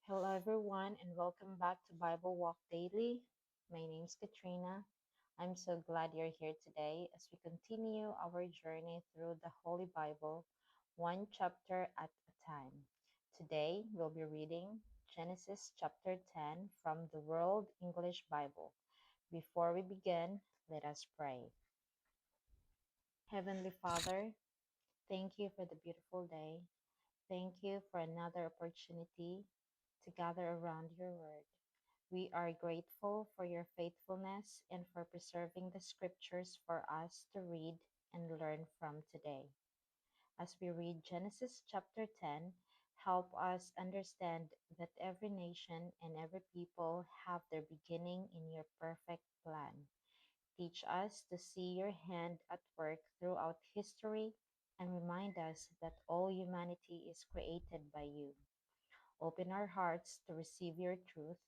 Hello, everyone, and welcome back to Bible Walk Daily. My name is Katrina. I'm so glad you're here today as we continue our journey through the Holy Bible, one chapter at a time. Today, we'll be reading Genesis chapter 10 from the World English Bible. Before we begin, let us pray. Heavenly Father, thank you for the beautiful day. Thank you for another opportunity to gather around your word. We are grateful for your faithfulness and for preserving the scriptures for us to read and learn from today. As we read Genesis chapter 10, help us understand that every nation and every people have their beginning in your perfect plan. Teach us to see your hand at work throughout history and remind us that all humanity is created by you. Open our hearts to receive your truth,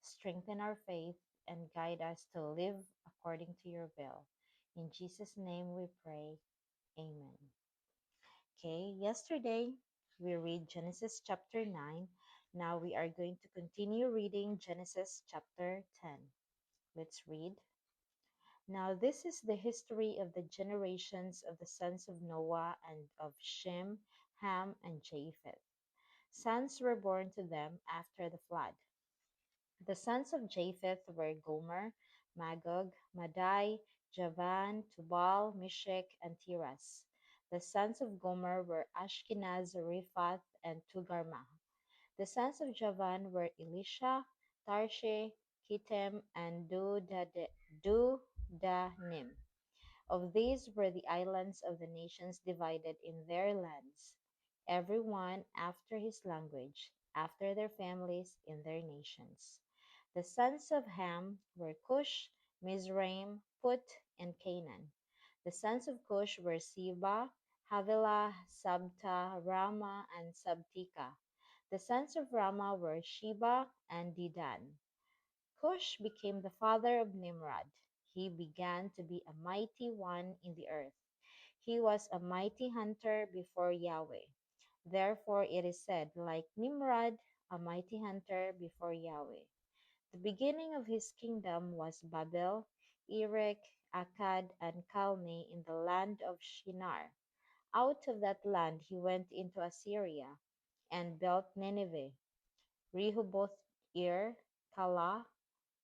strengthen our faith, and guide us to live according to your will. In Jesus' name we pray. Amen. Okay, yesterday we read Genesis chapter 9. Now we are going to continue reading Genesis chapter 10. Let's read. Now, this is the history of the generations of the sons of Noah and of Shem, Ham, and Japheth. Sons were born to them after the flood. The sons of Japheth were Gomer, Magog, Madai, Javan, Tubal, Meshech, and Tiras. The sons of Gomer were Ashkenaz, Riphath, and Tugarmah. The sons of Javan were Elisha, Tarshe, Kittim, and Dudanim. Of these were the islands of the nations divided in their lands, every one after his language, after their families in their nations. The sons of Ham were Cush, Mizraim, Put, and Canaan. The sons of Cush were Seba, Havilah, Sabta, Rama, and Sabtika. The sons of Rama were Sheba and Dedan. Cush became the father of Nimrod. He began to be a mighty one in the earth. He was a mighty hunter before Yahweh. Therefore it is said, like Nimrod, a mighty hunter before Yahweh. The beginning of his kingdom was Babel, Erech, Akkad, and Calneh in the land of Shinar. Out of that land he went into Assyria and built Nineveh, Rehoboth Ir, Calah,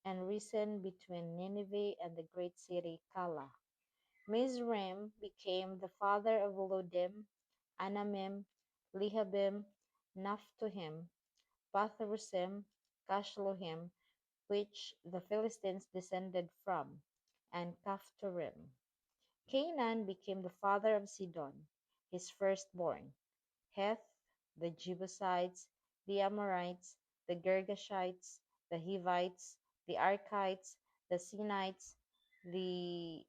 and Resen between Nineveh and the great city Calah. Mizraim became the father of Ludim, Anamim, Lehabim, Naphtuhim, Pathrusim, Cashluhim, which the Philistines descended from, and Caphtorim. Canaan became the father of Sidon, his firstborn, Heth, the Jebusites, the Amorites, the Girgashites, the Hivites, the Arkites, the Sinites, the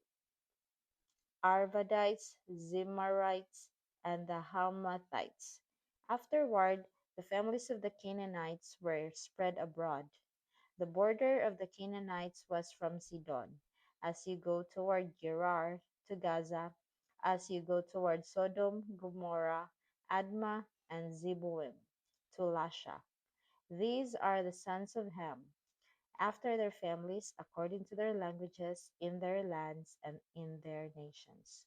Arvadites, Zemarites, and the Hamathites. Afterward, the families of the Canaanites were spread abroad. The border of the Canaanites was from Sidon, as you go toward Gerar, to Gaza, as you go toward Sodom, Gomorrah, Admah, and Zeboim, to Lasha. These are the sons of Ham, after their families, according to their languages, in their lands and in their nations.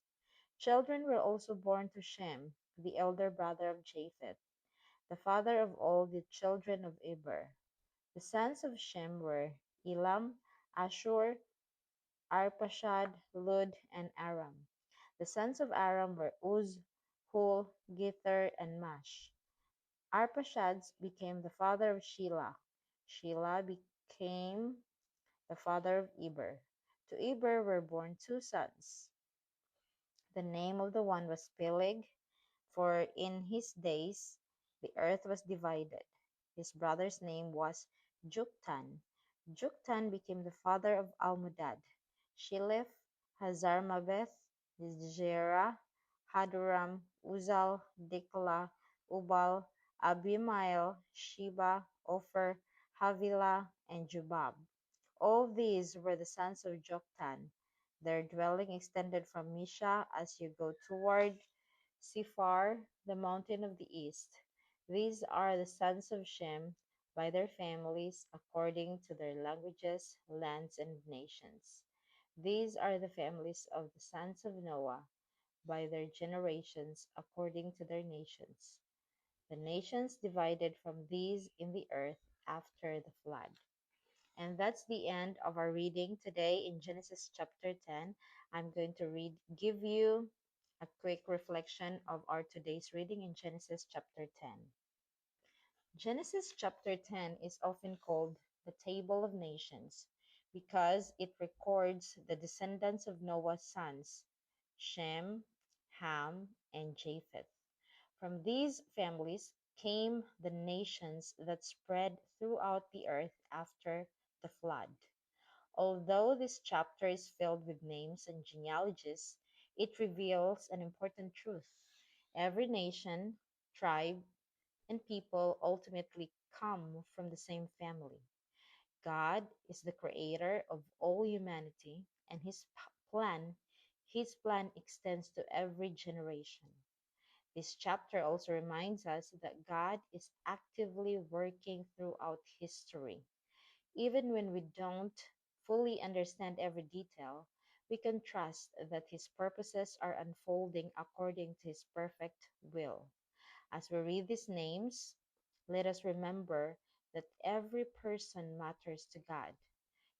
Children were also born to Shem, the elder brother of Japheth, the father of all the children of Eber. The sons of Shem were Elam, Ashur, Arpachshad, Lud, and Aram. The sons of Aram were Uz, Hul, Gether, and Mash. Arpachshad became the father of Shelah. Shelah became the father of Eber. To Eber were born two sons. The name of the one was Peleg, for in his days the earth was divided. His brother's name was Joktan. Joktan became the father of Almodad, Sheleph, Hazarmaveth, Zerah, Hadoram, Uzal, Diklah, Ubal, Abimael, Sheba, Ophir, Havilah, and Jubab. All these were the sons of Joktan. Their dwelling extended from Misha as you go toward Sephar, the mountain of the east. These are the sons of Shem, by their families according to their languages, lands, and nations. These are the families of the sons of Noah by their generations according to their nations. The nations divided from these in the earth after the flood. And that's the end of our reading today in Genesis chapter 10. I'm going to give you a quick reflection of our today's reading in Genesis chapter 10. Genesis chapter 10 is often called the Table of Nations because it records the descendants of Noah's sons, Shem, Ham, and Japheth. From these families came the nations that spread throughout the earth after the flood. Although this chapter is filled with names and genealogies, it reveals an important truth. Every nation, tribe, and people ultimately come from the same family. God is the creator of all humanity, and plan, his plan extends to every generation. This chapter also reminds us that God is actively working throughout history. Even when we don't fully understand every detail, we can trust that His purposes are unfolding according to His perfect will. As we read these names, let us remember that every person matters to God.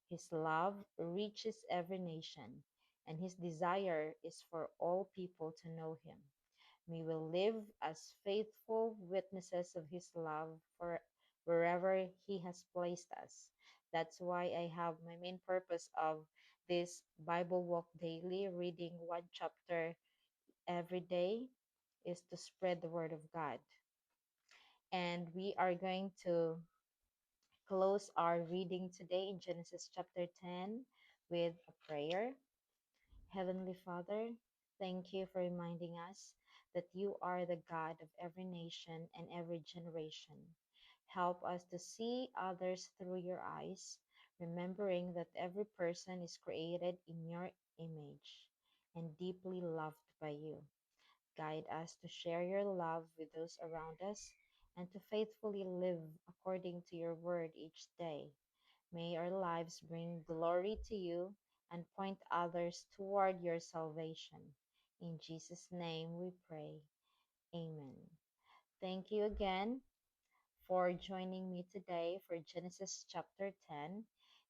His love reaches every nation, and His desire is for all people to know Him. We will live as faithful witnesses of His love for wherever He has placed us. That's why I have my main purpose of this Bible Walk Daily, reading one chapter every day, is to spread the Word of God. And we are going to close our reading today in Genesis chapter 10 with a prayer. Heavenly Father, thank you for reminding us that you are the God of every nation and every generation. Help us to see others through your eyes, remembering that every person is created in your image and deeply loved by you. Guide us to share your love with those around us and to faithfully live according to your word each day. May our lives bring glory to you and point others toward your salvation. In Jesus' name we pray. Amen. Thank you again for joining me today for Genesis chapter 10.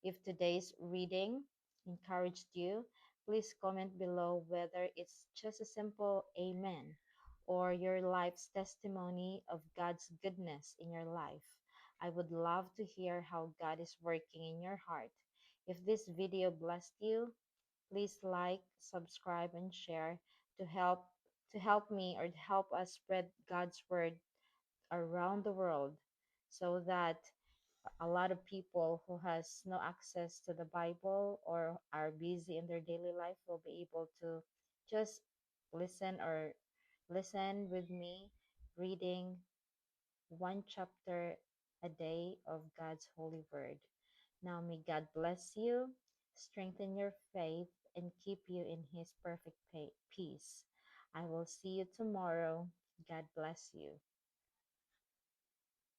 If today's reading encouraged you, please comment below whether it's just a simple amen or your life's testimony of God's goodness in your life. I would love to hear how God is working in your heart. If this video blessed you, please like, subscribe, and share to help me or to help us spread God's word around the world so that a lot of people who has no access to the Bible or are busy in their daily life will be able to just listen with me reading one chapter a day of God's holy word. Now may God bless you, strengthen your faith, and keep you in his perfect peace. I will see you tomorrow. God bless you.